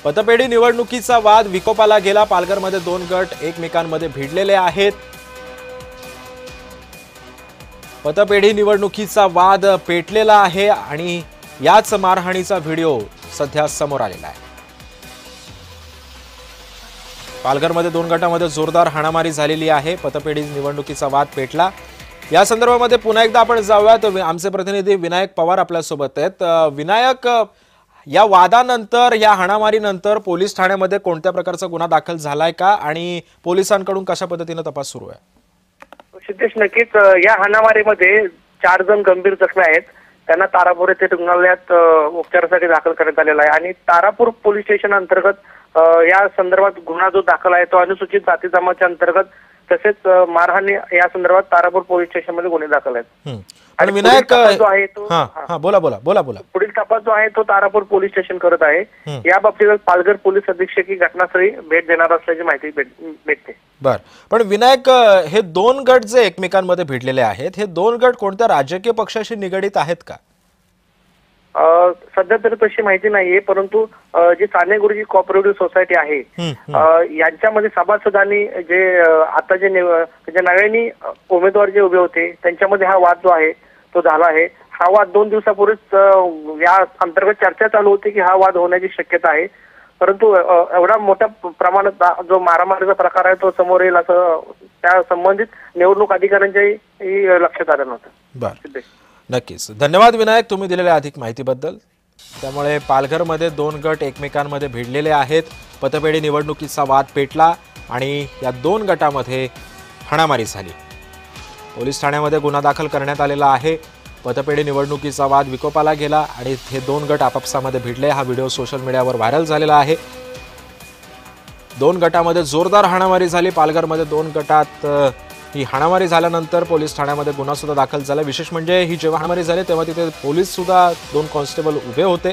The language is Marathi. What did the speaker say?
पतपेढी निवडणुकीचा वाद विकोपाला गेला। पालघरमध्ये दोन गट एकमेकांमध्ये भिडलेले आहेत। पतपेढी निवडणुकीचा वाद पेटलेला आहे आणि याच मारहाणीचा व्हिडिओ सध्या समोर आलेला आहे। पालघरमध्ये दोन गटांमध्ये जोरदार हाणामारी झालेली आहे। पतपेढी निवडणुकीचा वाद पेटला। या संदर्भामध्ये पुन्हा एकदा आपण जाऊयात। आमचे प्रतिनिधी विनायक पवार आपल्या सोबत आहेत। विनायक, या वादानंतर या हाणामारीनंतर पोलीस ठाण्यामध्ये कोणत्या प्रकारचा गुन्हा दाखल झालाय का आणि पोलिसांकडून कशा पद्धतीने तपास सुरू आहे? सिद्धेश, नक्कीच या हाणामारीमध्ये 4 जण गंभीर जखमी आहेत। त्यांना तारापूर येथे रुग्णालयात उपचारासाठी दाखल करण्यात आलेला आहे आणि तारापूर पोलीस स्टेशन अंतर्गत या संदर्भात गुन्हा जो दाखल आहे तो अनुसूचित जाती जमातीच्या अंतर्गत तसेच मारहाणी या संदर्भात तारापूर पोलीस स्टेशन मध्ये गुन्हे दाखल आहेत। आणि विनायक जो आहे तो बोला पुढील तपास जो आहे तो तारापूर पोलीस स्टेशन करत आहे। या बाबतीत पालघर पोलीस अधीक्षक ही घटनास्थळी भेट देणार असल्याची माहिती भेटते। बर, पण विनायक, हे दोन गट जे एकमेकांमध्ये भिडलेले आहेत, हे दोन गट कोणत्या राजकीय पक्षाशी निगडीत आहेत का? सध्या तरी तशी माहिती नाहीये, परंतु जी साने गुरुजी कोऑपरेटिव्ह सोसायटी आहे यांच्यामध्ये सभासदांनी जे आता जे नव्याने उमेदवार जे उभे होते त्यांच्यामध्ये हा वाद जो आहे तो झाला आहे। हा वाद 2 दिवसापूर्वीच या अंतर्गत चर्चा चालू होती की हा वाद होण्याची शक्यता आहे, परंतु एवढा मोठ्या प्रमाणात जो मारामारीचा प्रकार आहे तो समोर येईल असं त्या संबंधित निवडणूक अधिकाऱ्यांच्याही लक्षात आलं नव्हतं। बरं, नक्कीच धन्यवाद विनायक, तुम्ही दिलेल्या अधिक माहितीबद्दल। त्यामुळे पालघरमध्ये दोन गट एकमेकांमध्ये भिडलेले आहेत। पतपेढी निवडणुकीचा वाद पेटला आणि या दोन गटामध्ये हाणामारी झाली। पोलीस ठाण्यामध्ये गुन्हा दाखल करण्यात आलेला आहे। पतपेढी निवडणुकीचा वाद विकोपाला गेला आणि हे दोन गट आपापसामध्ये भिडले। हा व्हिडिओ सोशल मीडियावर व्हायरल झालेला आहे। दोन गटामध्ये जोरदार हाणामारी झाली। पालघरमध्ये दोन गटात ही हाणामारी झाल्यानंतर पोलीस ठाण्यामध्ये गुन्हा सुद्धा दाखल झाला। विशेष म्हणजे ही जेव्हा हाणामारी झाली तेव्हा तिथे पोलीस सुद्धा 2 कॉन्स्टेबल उभे होते।